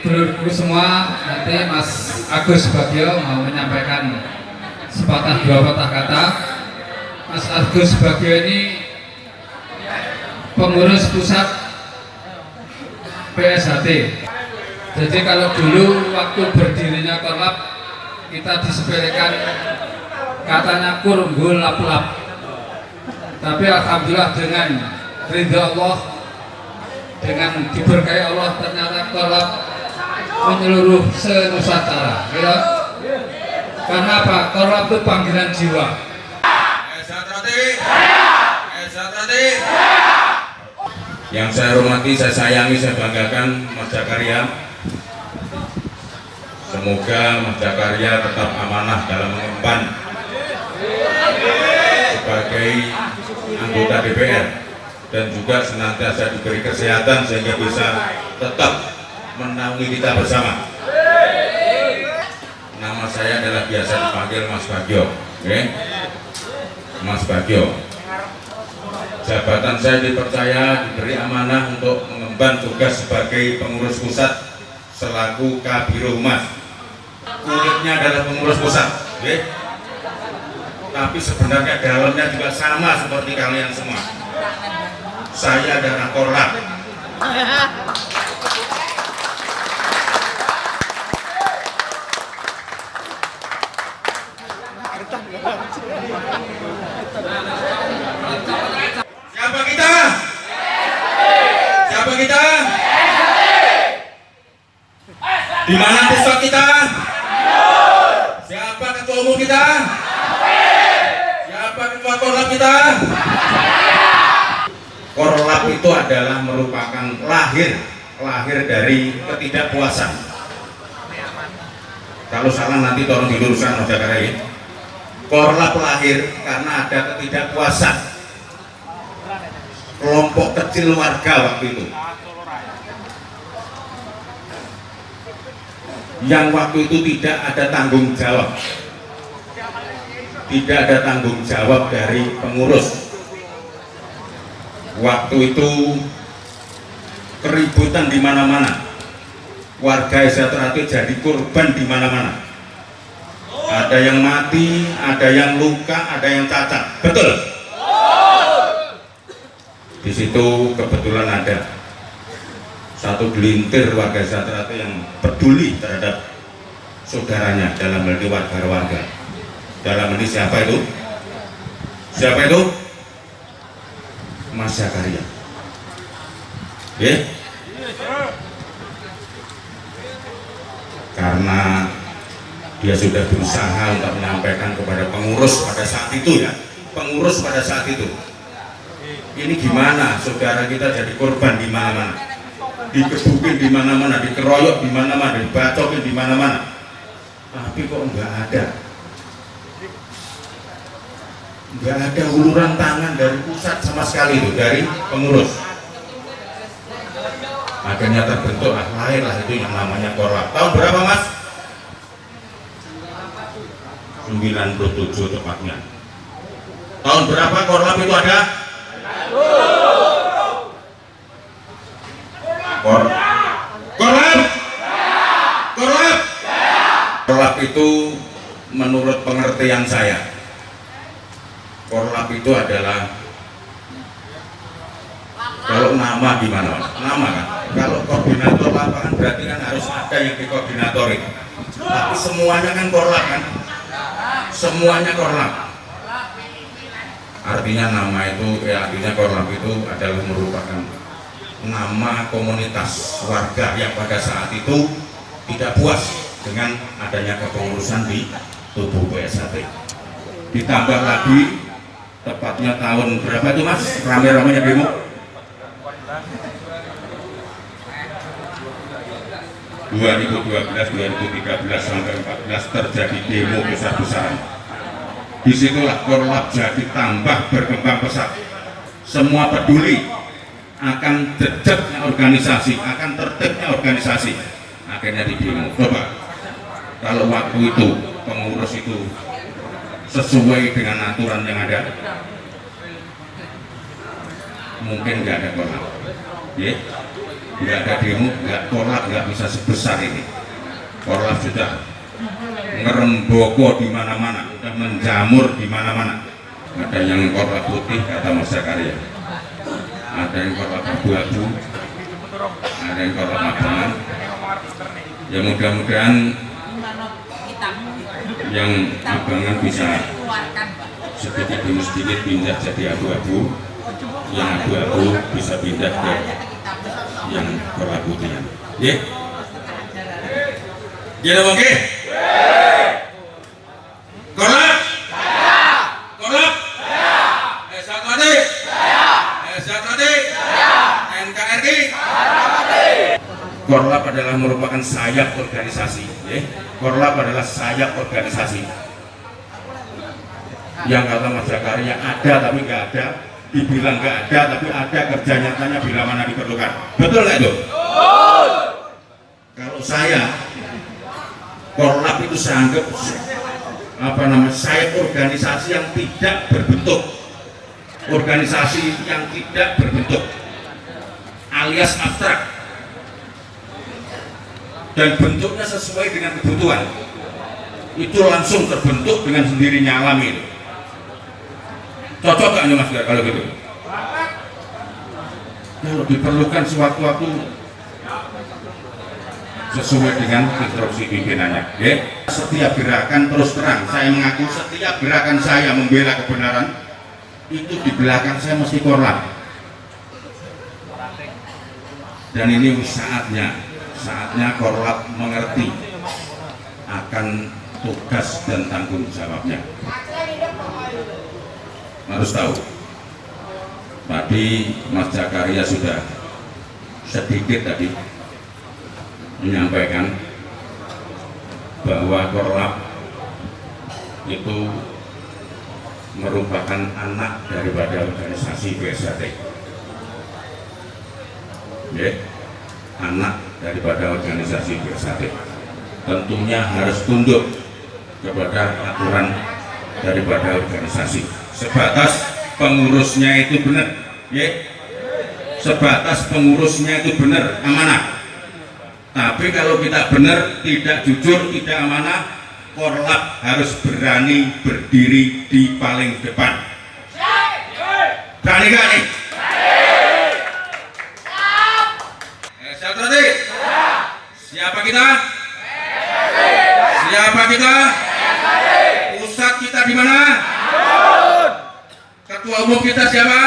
Bro semua, nanti Mas Agus Bagio mau menyampaikan sepatah dua patah kata. Mas Agus Bagio ini pengurus pusat PSHT. Jadi kalau dulu waktu berdirinya Korlap kita disepelekan katanya kurunggul lap-lap. Tapi alhamdulillah dengan ridha Allah, dengan diberkahi Allah, ternyata Korlap menyeluruh se-Nusantara. Ya. Karena apa? Korlap itu panggilan jiwa. Yang saya hormati, saya sayangi, saya banggakan Mas Jakaria. Semoga Mas Jakaria tetap amanah dalam mengemban sebagai anggota DPR dan juga senantiasa diberi kesehatan sehingga bisa tetap menaungi kita bersama. Nama saya adalah biasa dipanggil Mas Bagio, okay? Mas Bagio. Jabatan saya dipercaya, diberi amanah untuk mengemban tugas sebagai pengurus pusat selaku Kabiro Humas. Kulitnya adalah pengurus pusat, okay? Tapi sebenarnya dalamnya juga sama seperti kalian semua. Saya adalah Korlap. Siapa kita? Siapa kita? Di mana pusat kita? Siapa ketua umum kita? Siapa ketua Korlap kita? Korlap itu adalah merupakan lahir dari ketidakpuasan. Kalau salah nanti tolong diluruskan Mas Jakaria. Korlap lahir karena ada ketidakpuasan kelompok kecil warga waktu itu, yang waktu itu tidak ada tanggung jawab, tidak ada tanggung jawab dari pengurus. Waktu itu keributan di mana-mana, warga Setrate jadi korban di mana-mana. Ada yang mati, ada yang luka, ada yang cacat. Betul? Di situ kebetulan ada satu gelintir warga Setrate yang peduli terhadap saudaranya, dalam hal ini warga-warga. Dalam ini siapa itu? Siapa itu? Mas Jakaria. Ya? Karena dia sudah berusaha untuk menyampaikan kepada pengurus pada saat itu, ya, pengurus pada saat itu, ini gimana saudara kita jadi korban di mana-mana, dikebukin di mana-mana, dikeroyok di mana-mana, dibacokin di mana-mana, tapi kok nggak ada uluran tangan dari pusat sama sekali itu, dari pengurus. Akhirnya terbentuklah, lahirlah itu yang namanya Korlap. Tahun berapa, Mas? 97 tepatnya. Tahun berapa Korlap itu ada? Korlap itu menurut pengertian saya, Korlap itu adalah, kalau nama gimana? Nama kan? Kalau koordinator lapangan berarti kan harus ada yang dikoordinatori. Tapi semuanya kan Korlap kan? Semuanya Korlap. Artinya nama itu, ya artinya Korlap itu adalah merupakan nama komunitas warga yang pada saat itu tidak puas dengan adanya kepengurusan di tubuh PSHT. Ditambah lagi, tepatnya tahun berapa itu, Mas? Rame-ramenya demo. 2012, 2013 sampai 14 terjadi demo besar-besaran. Disitulah Korlap jadi tambah berkembang pesat. Semua peduli akan jejaknya organisasi, akan tertibnya organisasi. Akhirnya di demo. Coba kalau waktu itu pengurus itu sesuai dengan aturan yang ada, mungkin nggak ada Korlap. Ya. nggak ada demo, Korlap nggak bisa sebesar ini. Korlap sudah ngeremboko di mana-mana, sudah menjamur di mana-mana. Ada yang Korlap putih kata Mas Zakaria, ada yang Korlap abu-abu, ada yang Korlap abangan. Ya mudah-mudahan yang abangan bisa sedikit demi sedikit pindah jadi abu-abu, yang abu-abu bisa pindah ke yang Korlap putih. Ya, jadi oke. Korlap, Korlap, SHTD, SHTD, NKRI. Korlap adalah merupakan sayap organisasi. Korlap adalah sayap organisasi. Yang kata Mas Zakaria ada tapi nggak ada, dibilang nggak ada tapi ada, kerja nyatanya bila mana diperlukan. Betul nggak itu? Kalau saya, Korlap itu saya anggap sayap organisasi yang tidak berbentuk, organisasi yang tidak berbentuk, alias abstrak, dan bentuknya sesuai dengan kebutuhan. Itu langsung terbentuk dengan sendirinya, alami. Cocok gak nih Mas kalau gitu? Kalau diperlukan sewaktu-waktu sesuai dengan instruksi pimpinannya. Setiap gerakan, terus terang saya mengaku, setiap gerakan saya membela kebenaran itu di belakang saya mesti Korlap. Dan ini saatnya Korlap mengerti akan tugas dan tanggung jawabnya. Harus tahu. Tadi Mas Zakaria sudah sedikit tadi menyampaikan bahwa Korlap itu merupakan anak daripada organisasi BSHT. Anak daripada organisasi BSHT. Tentunya harus tunduk kepada aturan daripada organisasi. Sebatas pengurusnya itu benar, sebatas pengurusnya itu benar, amanah. Tapi kalau kita benar, tidak jujur, tidak amanah, Korlap harus berani berdiri di paling depan. Berani gak nih? Siapa kita? Siapa kita? Pusat kita di mana? Ketua umum kita siapa?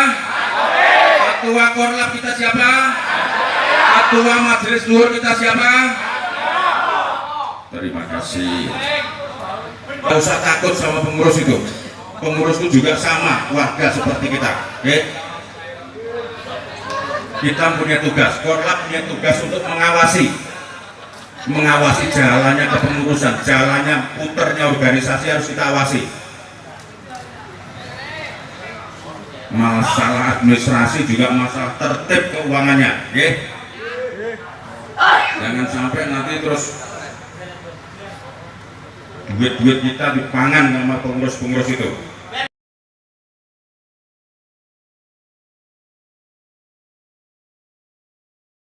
Ketua Korlap kita siapa? Ketua Majelis Luhur kita siapa? Terima kasih. Tidak usah takut sama pengurus itu. Pengurus itu juga sama, warga seperti kita. Kita punya tugas, Korlap punya tugas untuk mengawasi jalannya kepengurusan, jalannya puternya organisasi harus kita awasi. Masalah administrasi juga masalah tertib keuangannya, jangan sampai nanti terus duit-duit kita dipangan sama pengurus-pengurus itu.